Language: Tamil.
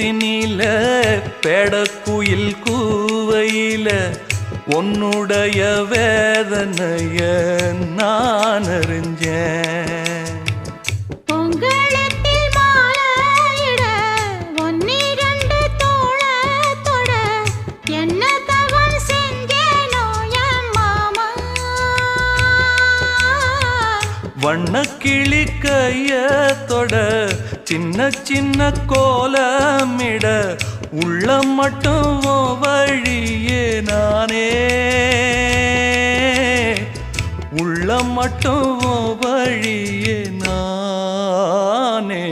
வீட்டினில பெடக்குயில் கூவையில உன்னுடைய வேதனைய நான் அறிஞ்சேன். வண்ணக்கிளி கையத்தொட சின்ன சின்ன கோலமிட உள்ள மட்டும் வழியே நானே உள்ள மட்டும் வழியே நானே.